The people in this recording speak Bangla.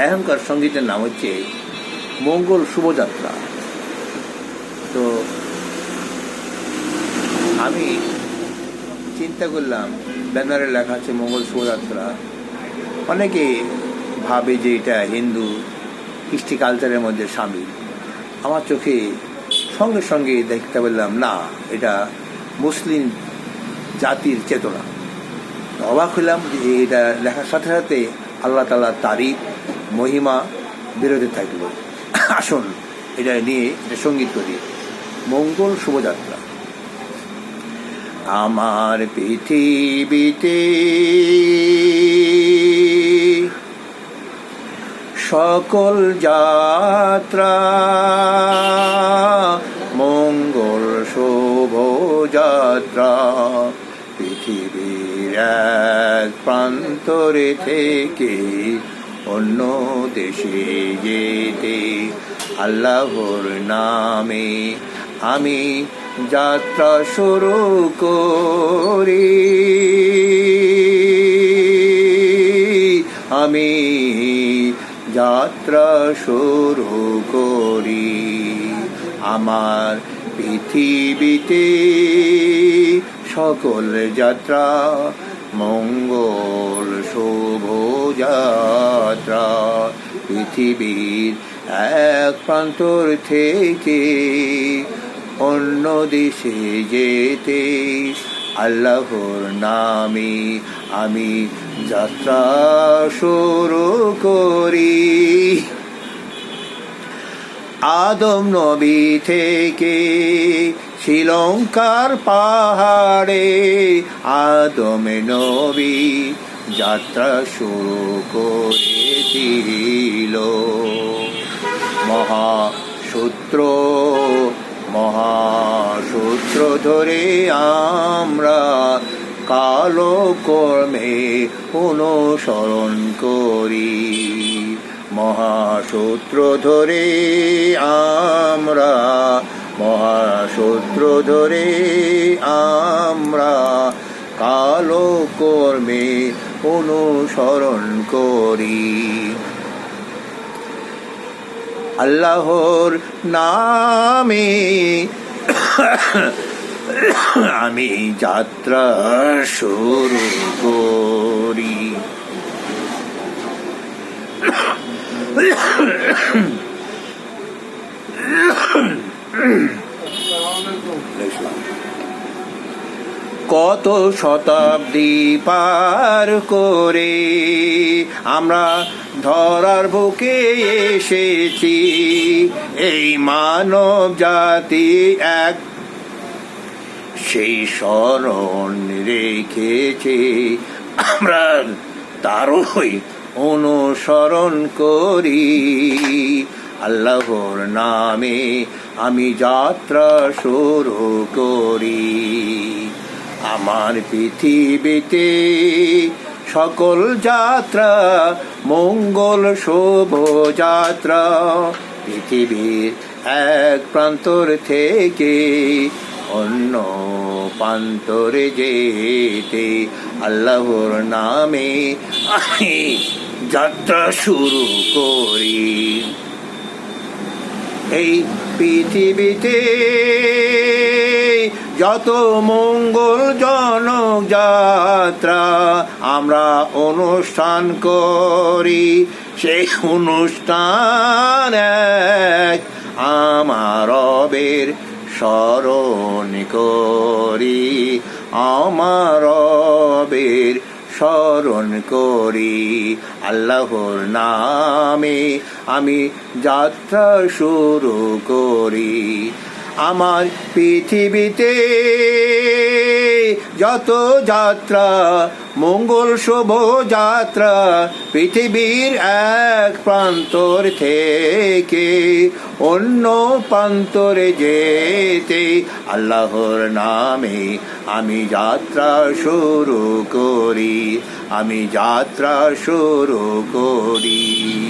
এখনকার সঙ্গীতের নাম হচ্ছে মঙ্গল শুভযাত্রা। তো আমি চিন্তা করলাম, ব্যানারে লেখা আছে মঙ্গল শুভযাত্রা। অনেকে ভাবে যে এটা হিন্দু কৃষ্টি কালচারের মধ্যে সামিল। আমার চোখে সঙ্গে সঙ্গে দেখতে পেলাম না, এটা মুসলিম জাতির চেতনা। অবাক হইলাম যে এটা লেখার সাথে সাথে আল্লাহ তাআলার তারিফ মহিমা বিরোধী থাকলো। আসুন এটা নিয়ে এটা সঙ্গীত করি। মঙ্গল শুভযাত্রা। আমার পৃথিবীতে সকল যাত্রা মঙ্গল শোভাযাত্রা। পৃথিবীর এক প্রান্তরে থেকে অন্য দেশে যেতে আল্লাহর নামে আমি যাত্রা শুরু করি। আমি যাত্রা শুরু করি। আমার পৃথিবীতে সকল যাত্রা মঙ্গল শুভযাত্রা। পৃথিবীর এক প্রান্তর থেকে অন্য দেশে যেতে আল্লাহর নামে আমি যাত্রা শুরু করি। আদম নবী থেকে শ্রীলঙ্কার পাহাড়ে আদম নবী যাত্রা শুরু করেছিল। মহাসূত্র ধরে আমরা কালো কর্মে অনুসরণ করি। মহাসূত্র ধরে আমরা কালো কর্মে অনুসরণ করি। আল্লাহর নামে আমি যাত্রা শুরু করি। কত শতাব্দী পার করে আমরা ধরার বুকে এসেছি। এই মানব জাতি এক সেই স্মরণ রেখেছে। আমরা তারই অনুসরণ করি। আল্লাহর নামে আমি যাত্রা শুরু করি। আমার পৃথিবীতে সকল যাত্রা মঙ্গল শোভাযাত্রা। পৃথিবীর এক প্রান্তর থেকে অন্য প্রান্তরে যেতে আল্লাহর নামে আমি যাত্রা শুরু করি। এই পৃথিবীতে যত মঙ্গলজনক যাত্রা আমরা অনুষ্ঠান করি, সেই অনুষ্ঠান এক আমার রবের স্মরণ করি। আমার রবের স্মরণ করি। আল্লাহর নামে আমি যাত্রা শুরু করি। আমার পৃথিবীতে যত যাত্রা মঙ্গল শোভাযাত্রা। পৃথিবীর এক প্রান্তর থেকে অন্য প্রান্তরে যেতে আল্লাহর নামে আমি যাত্রা শুরু করি। আমি যাত্রা শুরু করি।